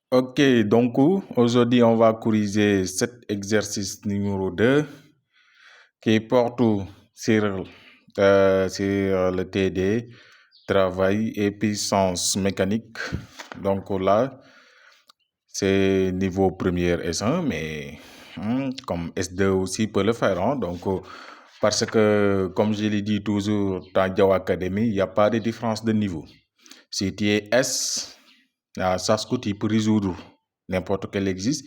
Ok, donc aujourd'hui on va corriger cet exercice numéro 2 qui porte sur le TD, travail et puissance mécanique. Donc là, c'est niveau première S1, mais comme S2 aussi peut le faire. Donc, parce que, comme je l'ai dit toujours dans Java Academy, il n'y a pas de différence de niveau. Si tu es S, ça ce que tu peux résoudre n'importe quel exercice,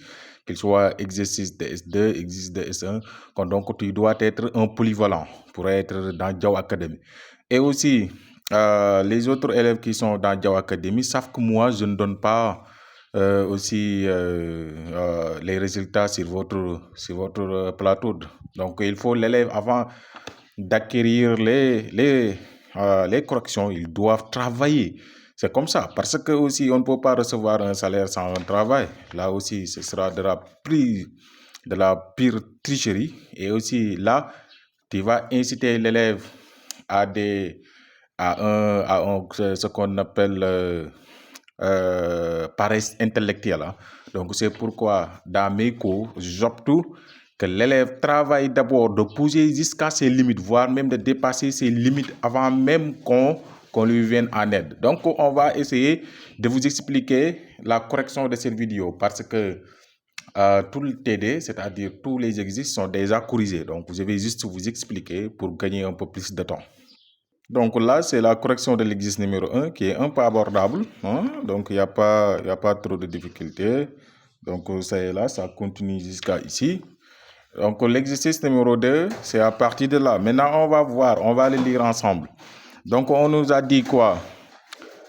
qu'il soit exercice de S2, exercice de S1. Donc, tu dois être un polyvalent pour être dans Java Academy. Et aussi, les autres élèves qui sont dans Java Academy savent que moi, je ne donne pas les résultats sur votre plateau. Donc, il faut l'élève avant d'acquérir les corrections, ils doivent travailler. C'est comme ça, parce que aussi on ne peut pas recevoir un salaire sans un travail. Là aussi, ce sera de la pire tricherie. Et aussi là, tu vas inciter l'élève à des ce qu'on appelle paresse intellectuelle. Donc c'est pourquoi dans mes cours, j'opte que l'élève travaille d'abord de pousser jusqu'à ses limites, voire même de dépasser ses limites avant même qu'on lui vienne en aide. Donc on va essayer de vous expliquer la correction de cette vidéo parce que tout le TD, c'est-à-dire tous les exercices sont déjà corrigés. Donc je vais juste vous expliquer pour gagner un peu plus de temps. Donc là, c'est la correction de l'exercice numéro 1 qui est un peu abordable. Donc il y a pas trop de difficultés. Donc ça est là, ça continue jusqu'à ici. Donc l'exercice numéro 2, c'est à partir de là. Maintenant, on va voir, on va le lire ensemble. Donc on nous a dit quoi?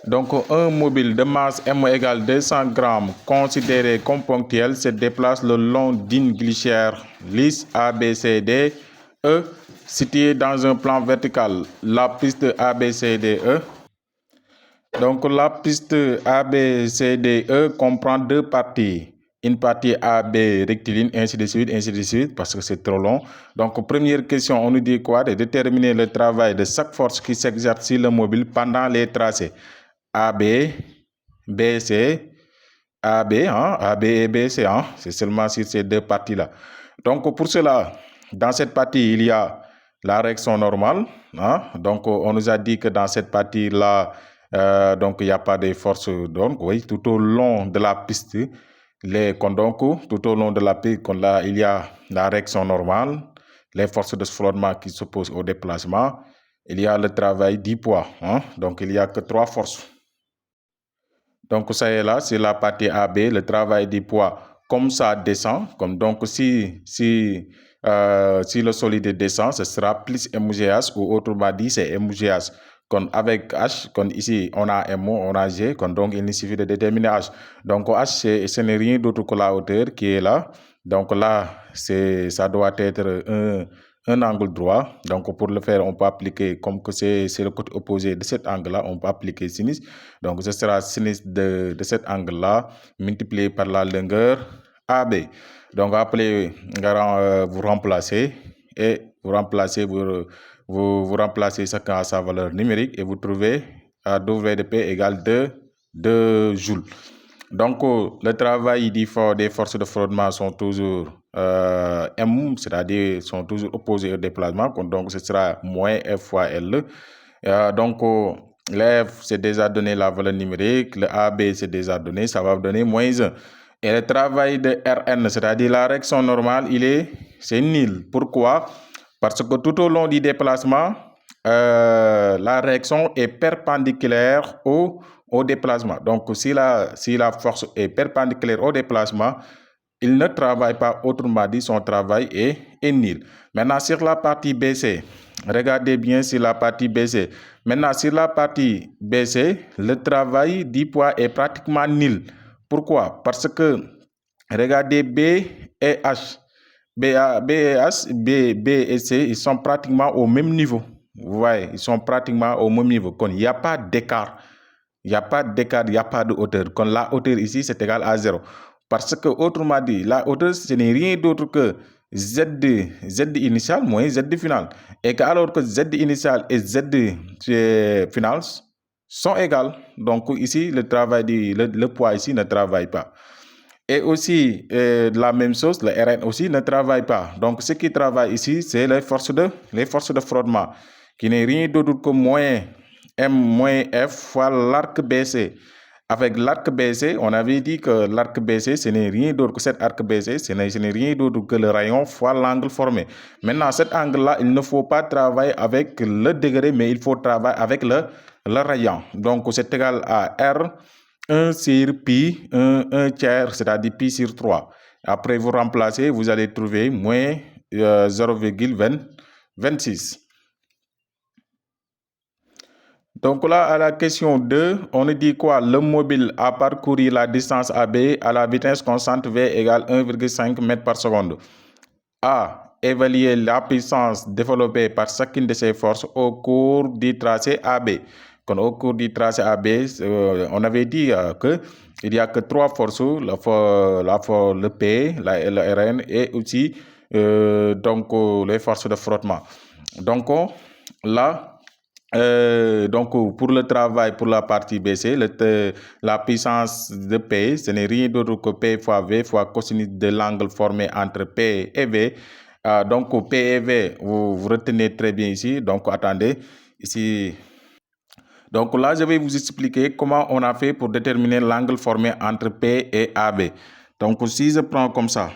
Donc un mobile de masse M égale 200 grammes considéré comme ponctuel se déplace le long d'une glissière lisse ABCDE située dans un plan vertical. La piste ABCDE. Donc la piste ABCDE comprend deux parties. Une partie AB rectiligne, ainsi de suite, parce que c'est trop long. Donc, première question, on nous dit quoi? De déterminer le travail de chaque force qui s'exerce sur le mobile pendant les tracés. AB, BC, AB, AB et BC, c'est seulement sur ces deux parties-là. Donc, pour cela, dans cette partie, il y a la réaction normale. Donc, on nous a dit que dans cette partie-là, donc, il n'y a pas de force. Donc, oui, tout au long de la piste, tout au long de la piste, là, il y a la réaction normale, les forces de frottement qui s'opposent au déplacement. Il y a le travail du poids. Donc, il n'y a que trois forces. Donc, ça est là, c'est la partie AB, le travail du poids. Comme ça descend, donc si le solide descend, ce sera plus MGH ou autrement dit, c'est MGH. Avec H, ici, on a MO, on a G, donc il suffit de déterminer H. Donc H, ce n'est rien d'autre que la hauteur qui est là. Donc là, ça doit être un angle droit. Donc pour le faire, on peut appliquer, comme que c'est le côté opposé de cet angle-là, on peut appliquer sinus. Donc ce sera sinus de cet angle-là multiplié par la longueur AB. Donc après, vous remplacez et vous remplacez, vous remplacez chacun à sa valeur numérique et vous trouvez W de P égale 2 joules. Donc, le travail des forces de frottement sont toujours M, c'est-à-dire sont toujours opposés au déplacement. Donc, ce sera moins F fois L. Donc, le F, c'est déjà donné la valeur numérique. Le AB, c'est déjà donné. Ça va donner moins 1. Et le travail de Rn, c'est-à-dire la réaction normale, c'est nul. Pourquoi? Parce que tout au long du déplacement, la réaction est perpendiculaire au déplacement. Donc, si la force est perpendiculaire au déplacement, il ne travaille pas, autrement dit, son travail est nul. Maintenant, sur la partie BC, regardez bien sur la partie BC. Maintenant, sur la partie BC, le travail du poids est pratiquement nul. Pourquoi? Parce que, regardez B et H. B et H, B et C, ils sont pratiquement au même niveau. Vous voyez, ils sont pratiquement au même niveau. Il n'y a pas d'écart. Il n'y a pas d'écart, il n'y a pas de hauteur. La hauteur ici, c'est égal à 0. Parce que, autrement dit, la hauteur, ce n'est rien d'autre que Z initial moins Z final. Et alors que Z initial et Z final sont égales. Donc ici, le poids ici ne travaille pas. Et aussi, la même chose, le Rn aussi ne travaille pas. Donc ce qui travaille ici, c'est les forces de frottement, qui n'est rien d'autre que moins M moins F fois l'arc BC. Avec l'arc BC, on avait dit que l'arc BC, ce n'est rien d'autre que cet arc BC, ce n'est rien d'autre que le rayon fois l'angle formé. Maintenant, cet angle-là, il ne faut pas travailler avec le degré, mais il faut travailler avec le rayon. Donc, c'est égal à R 1 sur pi, 1 tiers, c'est-à-dire pi sur 3. Après, vous remplacez, vous allez trouver moins 0,26. Donc là, à la question 2, on nous dit quoi? Le mobile a parcouru la distance AB à la vitesse constante V égale 1,5 m par seconde. A. Évaluer la puissance développée par chacune de ces forces au cours du tracé AB. Quand au cours du tracé AB, on avait dit qu'il n'y a que 3 forces, le P, le Rn et aussi les forces de frottement. Donc là, donc pour le travail, pour la partie BC, la puissance de P, ce n'est rien d'autre que P fois V fois cosinus de l'angle formé entre P et V. Donc P et V, vous retenez très bien ici. Donc attendez, ici. Donc là, je vais vous expliquer comment on a fait pour déterminer l'angle formé entre P et AB. Donc si je prends comme ça,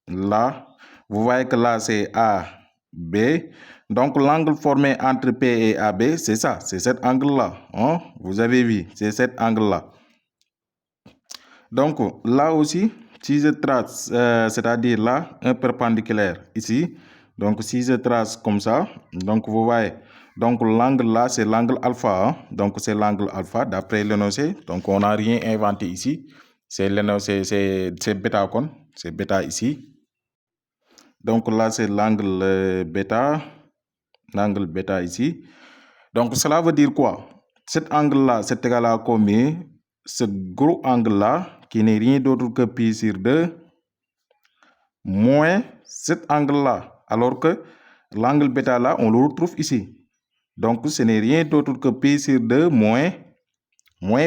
là, vous voyez que là c'est AB. Donc l'angle formé entre P et AB, c'est ça, c'est cet angle-là. Hein? Vous avez vu, c'est cet angle-là. Donc là aussi, si je trace, c'est-à-dire là, un perpendiculaire ici. Donc si je trace comme ça, donc vous voyez, donc l'angle là, c'est l'angle alpha. Hein? Donc c'est l'angle alpha d'après l'énoncé. Donc on n'a rien inventé ici. C'est l'énoncé, c'est bêta con, c'est bêta ici. Donc là, c'est l'angle bêta. L'angle bêta ici. Donc cela veut dire quoi? Cet angle-là, c'est égal à combien? Ce gros angle-là, qui n'est rien d'autre que pi sur 2, moins cet angle-là. Alors que l'angle bêta-là, on le retrouve ici. Donc ce n'est rien d'autre que pi sur 2 moins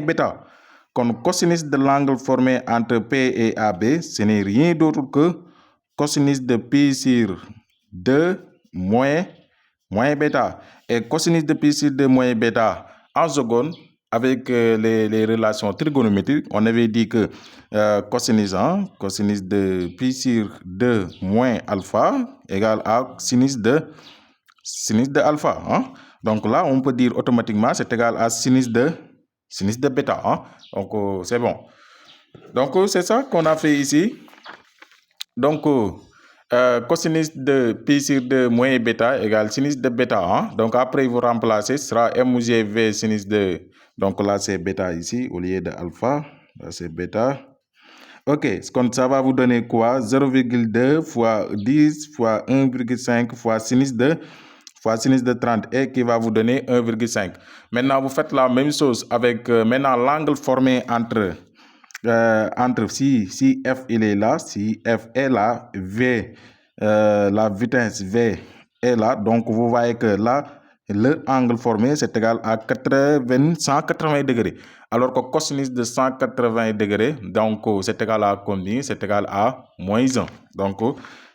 bêta. Comme cosinus de l'angle formé entre P et AB, ce n'est rien d'autre que cosinus de pi sur 2 moins bêta. Et cosinus de pi sur 2 moins bêta en seconde, avec les relations trigonométriques, on avait dit que cosinus de pi sur 2 moins alpha égale à sinus de alpha. Hein? Donc là, on peut dire automatiquement c'est égal à sinus de bêta. Hein? Donc c'est bon. Donc c'est ça qu'on a fait ici. Donc cosinus de pi sur 2 moins bêta égale sinus de bêta. Hein? Donc après vous remplacez, ce sera MGV sinus de. Donc là c'est bêta ici au lieu de alpha. Là c'est bêta. Ok, ça va vous donner quoi? 0,2 fois 10 fois 1,5 fois sinus de 30 et qui va vous donner 1,5. Maintenant, vous faites la même chose avec maintenant l'angle formé entre si F il est là, si F est là, V, la vitesse V est là. Donc, vous voyez que là, le angle formé, c'est égal à 180 degrés. Alors que cosinus de 180 degrés, donc c'est égal à combien? C'est égal à moins 1. Donc,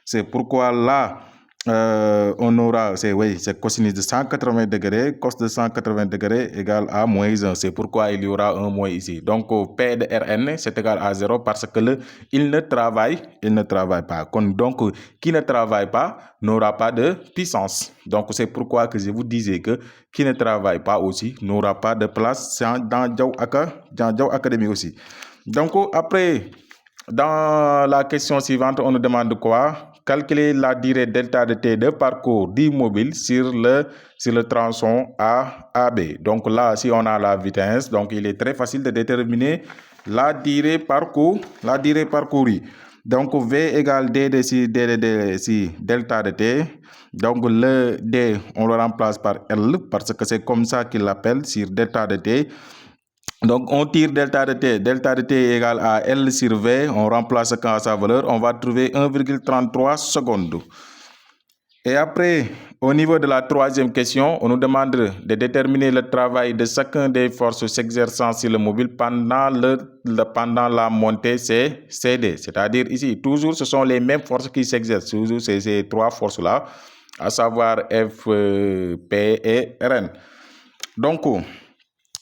c'est pourquoi là, on aura, c'est cosinus de 180 degrés, cos de 180 degrés égale à moins 1. C'est pourquoi il y aura un moins ici. Donc, P de Rn, c'est égal à 0 parce que il ne travaille pas. Donc, qui ne travaille pas n'aura pas de puissance. Donc, c'est pourquoi que je vous disais que qui ne travaille pas aussi n'aura pas de place dans Diaw Academy aussi. Donc, après, dans la question suivante, on nous demande quoi? Calculer la durée delta de t de parcours du mobile sur le tronçon AB. Donc là, si on a la vitesse, donc il est très facile de déterminer la durée parcourue. Donc V égale D de si delta de t. Donc le D, on le remplace par L parce que c'est comme ça qu'il l'appelle sur delta de t. Donc, on tire delta de t. Delta de t est égal à L sur V. On remplace sa valeur. On va trouver 1,33 secondes. Et après, au niveau de la troisième question, on nous demande de déterminer le travail de chacun des forces s'exerçant sur le mobile pendant la montée CD. C'est-à-dire ici, toujours ce sont les mêmes forces qui s'exercent, toujours ces trois forces-là, à savoir F, P et Rn. Donc,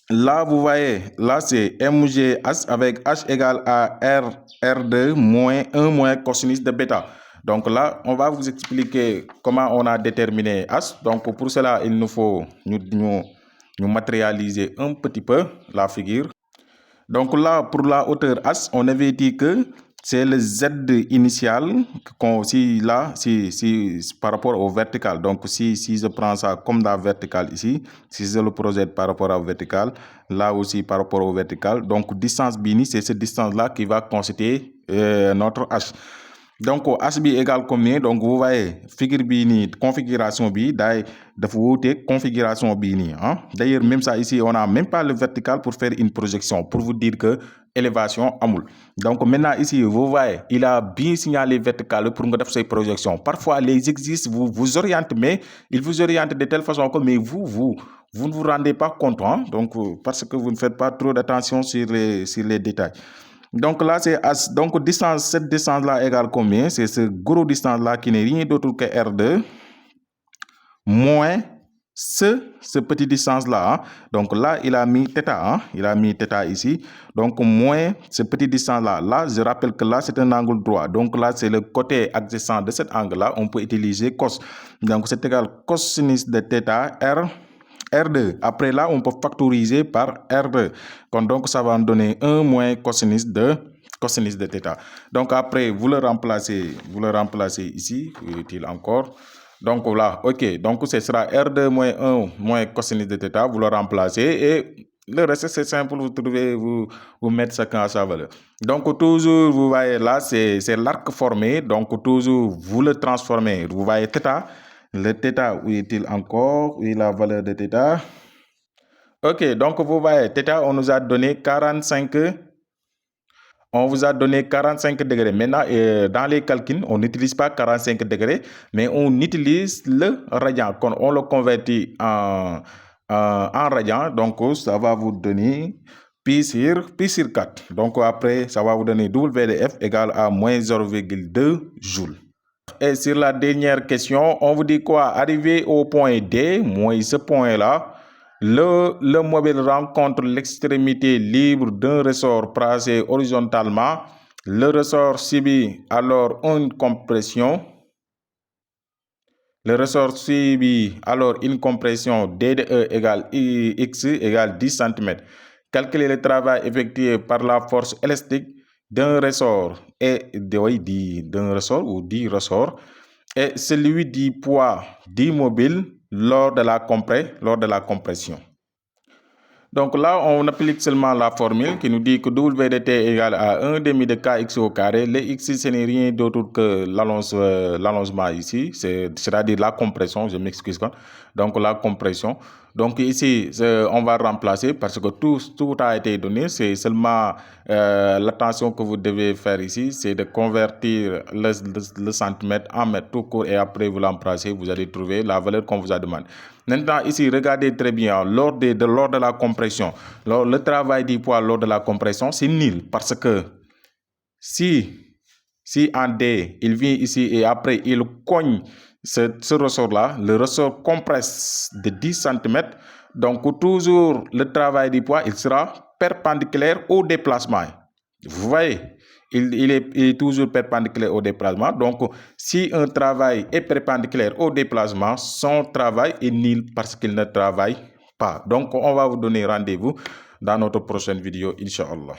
là, vous voyez, là c'est MGH avec H égale à R2 moins 1 moins cosinus de bêta. Donc là, on va vous expliquer comment on a déterminé H. Donc pour cela, il nous faut nous matérialiser un petit peu la figure. Donc là, pour la hauteur H, on avait dit que c'est le Z initial, si par rapport au vertical. Donc si je prends ça comme la verticale ici, si je le projette par rapport au vertical, là aussi par rapport au vertical, donc distance bini, c'est cette distance-là qui va constituer notre H. Donc H bi égale combien? Donc vous voyez figure bini, configuration bi de configuration bini. D'ailleurs même ça ici on n'a même pas le vertical pour faire une projection, pour vous dire que élévation amul. Donc maintenant ici vous voyez il a bien signalé vertical pour nga def ces projections. Parfois les exercices vous orientent, mais il vous oriente de telle façon que mais vous ne vous rendez pas compte, donc parce que vous ne faites pas trop d'attention sur les détails. Donc là, c'est H. Donc cette distance-là égale combien? C'est ce gros distance-là qui n'est rien d'autre que R2 moins ce petit distance-là. Donc là, il a mis θ. Il a mis θ ici. Donc moins ce petit distance-là. Là, je rappelle que là, c'est un angle droit. Donc là, c'est le côté adjacent de cet angle-là. On peut utiliser cos. Donc c'est égal cosinus de θ R2. Après là, on peut factoriser par R2. Donc, ça va nous donner 1 moins cosinus de θ. Donc, après, vous le remplacez ici. Où est-il encore? Donc, là, ok. Donc, ce sera R2 moins 1 moins cosinus de θ. Vous le remplacez et le reste, c'est simple. Vous trouvez, vous mettez chacun à sa valeur. Donc, toujours, vous voyez là, c'est l'arc formé. Donc, toujours, vous le transformez. Vous voyez θ. Le θ, où est-il encore? Où est la valeur de θ? Ok, donc vous voyez, θ, on nous a donné 45. On vous a donné 45 degrés. Maintenant, dans les calculs, on n'utilise pas 45 degrés, mais on utilise le radian. Quand on le convertit en radian, donc ça va vous donner pi sur 4. Donc après, ça va vous donner WDF égale à moins 0,2 joules. Et sur la dernière question, on vous dit quoi? Arrivé au point D, moins ce point-là, le mobile rencontre l'extrémité libre d'un ressort placé horizontalement. Le ressort subit alors une compression. Le ressort subit alors une compression DDE égale X égale 10 cm. Calculer le travail effectué par la force élastique d'un ressort et d'un ressort ou du ressort et celui du poids du mobile lors de la compression. Donc là, on applique seulement la formule qui nous dit que WDT est égal à 1 demi de kx au carré. Le x, ce n'est rien d'autre que l'allongement ici, c'est-à-dire la compression, je m'excuse. Donc la compression. Donc ici, on va remplacer parce que tout a été donné. C'est seulement l'attention que vous devez faire ici, c'est de convertir le centimètre en mètre tout court et après vous l'emplacez, vous allez trouver la valeur qu'on vous a demandé. Maintenant, ici, regardez très bien, lors de la compression, le travail du poids lors de la compression, c'est nul parce que si en D, il vient ici et après il cogne ce ressort-là, le ressort compresse de 10 cm, donc toujours le travail du poids, il sera perpendiculaire au déplacement. Vous voyez, il est toujours perpendiculaire au déplacement. Donc, si un travail est perpendiculaire au déplacement, son travail est nul parce qu'il ne travaille pas. Donc, on va vous donner rendez-vous dans notre prochaine vidéo, Inch'Allah.